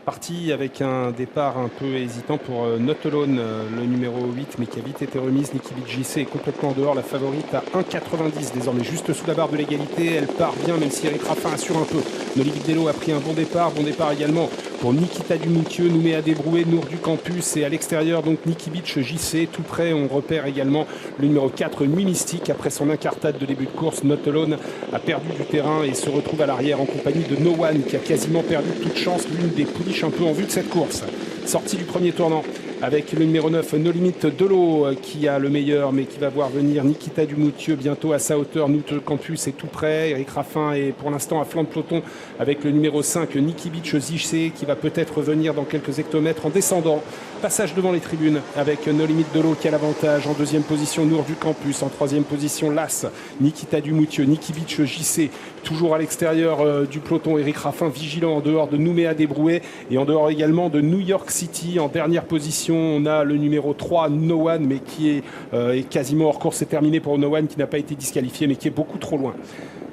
Parti avec un départ un peu hésitant pour Not Alone, le numéro 8, mais qui a vite été remise. Nikki Beach JC est complètement en dehors. La favorite à 1,90 désormais, juste sous la barre de l'égalité. Elle part bien, même si Eric Raffin assure un peu. Nolimi Dello a pris un bon départ. Bon départ également pour Nikita Dumoutieux, Nouméa Débroué, Nour du Campus. Et à l'extérieur, donc Nikki Beach JC. Tout près, on repère également le numéro 4, Nuit Mystique. Après son incartade de début de course, Not Alone a perdu du terrain et se retrouve à l'arrière en compagnie de No One, qui a quasiment perdu toute chance. L'une des pouliches un peu en vue de cette course. Sortie du premier tournant avec le numéro 9, No Limit Dello, qui a le meilleur, mais qui va voir venir Nikita Dumoutieux bientôt à sa hauteur. Nour du Campus est tout près. Eric Raffin est pour l'instant à flanc de peloton avec le numéro 5, Nikki Beach JC, qui va peut-être venir dans quelques hectomètres en descendant. Passage devant les tribunes avec No Limit Dello qui a l'avantage. En deuxième position, Nour du Campus. En troisième position, Las, Nikita Dumoutieux, Nikki Beach JC. Toujours à l'extérieur du peloton, Eric Raffin vigilant en dehors de Nouméa Débroué et en dehors également de New York City. En dernière position, on a le numéro 3, No One, mais qui est quasiment hors course. C'est terminé pour No One, qui n'a pas été disqualifié, mais qui est beaucoup trop loin.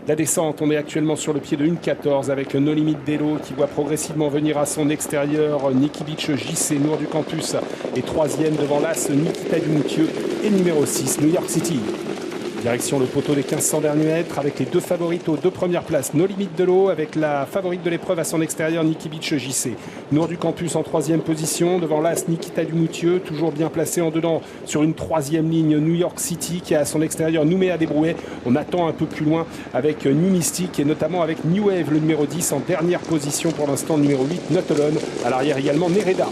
La descente, on est actuellement sur le pied de 1,14 avec No Limit Dello qui voit progressivement venir à son extérieur Nikki Beach JC, Nour du Campus et troisième devant l'As, Nikita Dumoutieux et numéro 6, New York City. Direction le poteau des 1500 derniers mètres avec les deux favorites aux deux premières places. No Limit Dello avec la favorite de l'épreuve à son extérieur, Nikki Beach JC. Nour du Campus en troisième position. Devant l'As, Nikita Dumoutieux, toujours bien placé en dedans sur une troisième ligne. New York City qui a à son extérieur Nouméa Débroué. On attend un peu plus loin avec Nuit Mystique et notamment avec New Wave, le numéro 10 en dernière position pour l'instant, numéro 8, Not Alone. À l'arrière également Nereda.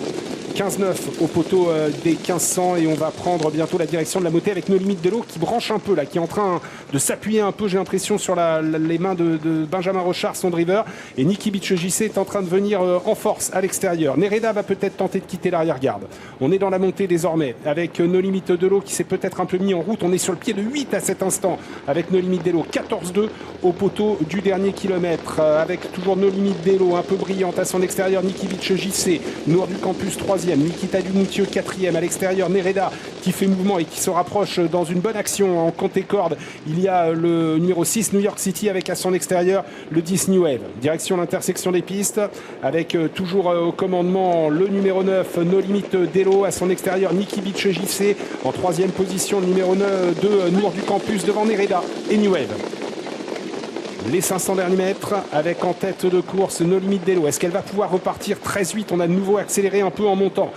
15-9 au poteau des 1500 et on va prendre bientôt la direction de la montée avec No Limit Dello qui branche un peu là, qui est en train de s'appuyer un peu, j'ai l'impression, sur les mains de Benjamin Rochard, son driver, et Nikki Beach JC est en train de venir en force à l'extérieur. Nereda va peut-être tenter de quitter l'arrière-garde. On est dans la montée désormais avec No Limit Dello qui s'est peut-être un peu mis en route. On est sur le pied de 8 à cet instant avec No Limit Dello, 14-2 au poteau du dernier kilomètre avec toujours No Limit Dello un peu brillante à son extérieur, Nikki Beach JC, Nour du Campus 3e, Nikita Dumoutieux 4e à l'extérieur, Nereda qui fait mouvement et qui se rapproche dans une bonne action en compte et corde. Il y a le numéro 6 New York City avec à son extérieur le 10 New Wave. Direction l'intersection des pistes avec toujours au commandement le numéro 9 No Limit Dello, à son extérieur Nikki Beach JC en troisième position, numéro 2 Nour du Campus devant Nereda et New Wave. Les 500 derniers mètres avec en tête de course No Limit Dello. Est-ce qu'elle va pouvoir repartir 13-8? On a de nouveau accéléré un peu en montant.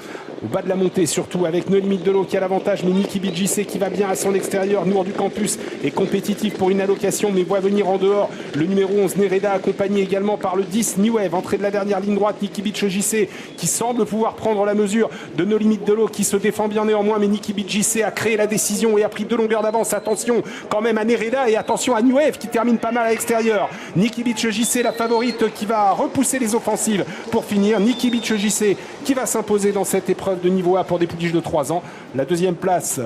Au bas de la montée, surtout avec No Limit Dello qui a l'avantage, mais Nikki Beach JC qui va bien à son extérieur. Nour du Campus est compétitif pour une allocation, mais voit venir en dehors le numéro 11 Nereda, accompagné également par le 10 New Wave. Entrée de la dernière ligne droite, Nikki Beach JC qui semble pouvoir prendre la mesure de No Limit Dello qui se défend bien néanmoins, mais Nikki Beach JC a créé la décision et a pris 2 longueurs d'avance. Attention quand même à Nereda et attention à New Wave qui termine pas mal à l'extérieur. Nikki Beach JC, la favorite, qui va repousser les offensives pour finir. Nikki Beach JC qui va s'imposer dans cette épreuve de niveau A pour des pouliches de 3 ans. La deuxième place